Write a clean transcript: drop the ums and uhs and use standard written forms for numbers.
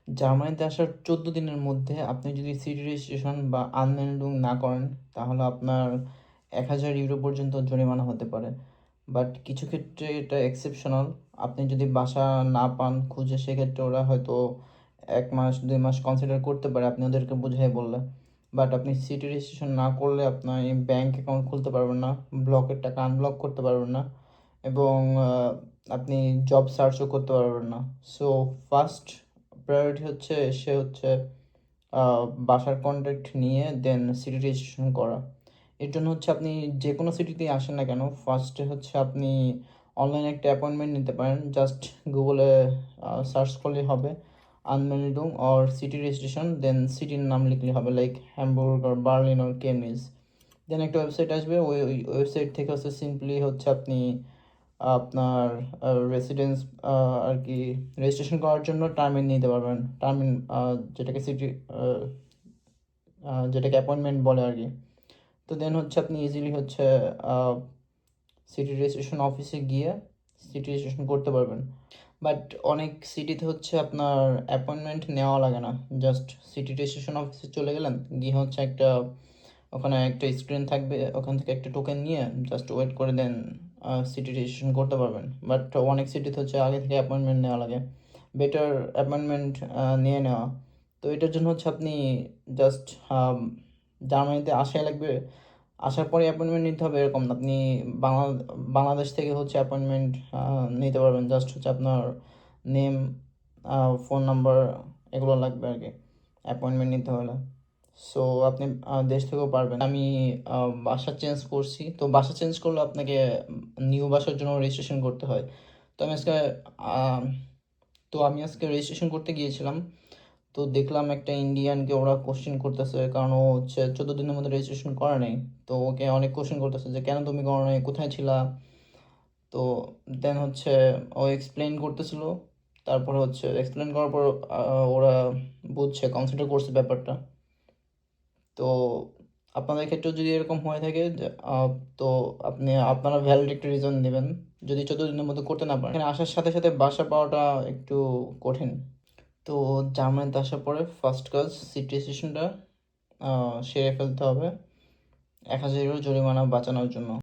জার্মানিতে আসার 14 দিনের মধ্যে আপনি যদি সিটি রেজিস্ট্রেশন বা আনমেল্ডুং না করেন, তাহলে আপনার 1000 ইউরো পর্যন্ত জরিমানা হতে পারে। বাট কিছু ক্ষেত্রে এটা এক্সেপশনাল। আপনি যদি বাসা না পান খুঁজে, সেক্ষেত্রে ওরা হয়তো 1 মাস 2 মাস কনসিডার করতে পারে আপনি ওদেরকে বুঝিয়ে বললে। বাট আপনি সিটি রেজিস্ট্রেশন না করলে আপনার ব্যাঙ্ক অ্যাকাউন্ট খুলতে পারবেন না, ব্লকের টাকা আনব্লক করতে পারবেন না, এবং আপনি জব সার্চও করতে পারবেন না। সো ফার্স্ট প্রায়োরিটি হচ্ছে বাসার কন্ট্যাক্ট নিয়ে দেন সিটি রেজিস্ট্রেশন করা। এর জন্য হচ্ছে আপনি যে কোনো সিটিতেই আসেন না কেন, ফার্স্টে হচ্ছে আপনি অনলাইনে একটা অ্যাপয়েন্টমেন্ট নিতে পারেন। জাস্ট গুগলে সার্চ করলেই হবে আনমেল্ডুং অর সিটি রেজিস্ট্রেশন, দেন সিটির নাম লিখলে হবে, like Hamburg or Berlin or কেমনিজ। দেন একটা ওয়েবসাইট আসবে, ওই ওয়েবসাইট থেকে হচ্ছে সিম্পলি হচ্ছে আপনি আপনার রেসিডেন্স আর কি রেজিস্ট্রেশন করার জন্য টার্মিন নিতে পারবেন। টার্মিন যেটাকে সিটি যেটাকে অ্যাপয়েন্টমেন্ট বলে আর কি। তো দেন হচ্ছে আপনি ইজিলি হচ্ছে সিটি রেজিস্ট্রেশন অফিসে গিয়ে সিটি রেজিস্ট্রেশন করতে পারবেন। বাট অনেক সিটিতে হচ্ছে আপনার অ্যাপয়েন্টমেন্ট নেওয়া লাগে না, জাস্ট সিটি রেজিস্ট্রেশন অফিসে চলে গেলেন, গিয়ে হচ্ছে ওখানে একটা স্ক্রিন থাকবে, ওখান থেকে একটা টোকেন নিয়ে জাস্ট ওয়েট করে দেন সিটি রেজিস্ট্রেশন করতে পারবেন। বাট অনেক সিটিতে হচ্ছে আগে থেকে অ্যাপয়েন্টমেন্ট নেওয়া লাগে। বেটার অ্যাপয়েন্টমেন্ট নিয়ে নেওয়া। তো এটার জন্য হচ্ছে আপনি জাস্ট জার্মানিতে আসাই লাগবে, আসার পরে অ্যাপয়েন্টমেন্ট নিতে হবে এরকম না। আপনি বাংলাদেশ থেকে হচ্ছে অ্যাপয়েন্টমেন্ট নিতে পারবেন। জাস্ট হচ্ছে আপনার নেম, ফোন নাম্বার, এগুলো লাগবে আর কি অ্যাপয়েন্টমেন্ট নিতে হলে। সো আপনি দেশ থেকেও পারবেন। আমি বাসা চেঞ্জ করছি, তো বাসা চেঞ্জ করলে আপনাকে নিউ বাসার জন্য রেজিস্ট্রেশন করতে হয়। তো আমি আজকে আহ, রেজিস্ট্রেশন করতে গিয়েছিলাম। তো দেখলাম একটা ইন্ডিয়ানকে ওরা কোশ্চেন করতেছে, কারণ ও হচ্ছে 14 দিনের মধ্যে রেজিস্ট্রেশন করে নাই। তো ওকে অনেক কোশ্চেন করতেছে যে কেন তুমি করো নাই, কোথায় ছিলা। তো দেন হচ্ছে ও এক্সপ্লেইন করতেছিল। তারপর হচ্ছে এক্সপ্লেইন করার পর ওরা বুঝছে, কনসিডার করছে ব্যাপারটা। তো আপনাদের ক্ষেত্রেও যদি এরকম হয়ে থাকে তো আপনারা ভ্যালিড একটা রিজন নেবেন যদি 14 দিনের মধ্যে করতে না পারেন। এখানে আসার সাথে সাথে বাসা পাওয়াটা একটু কঠিন। তো জার্মানিতে আসার পরে ফার্স্ট কাজ সিটি রেজিস্ট্রেশনটা সেরে ফেলতে হবে 1000 ইউরো জরিমানা বাঁচানোর জন্য।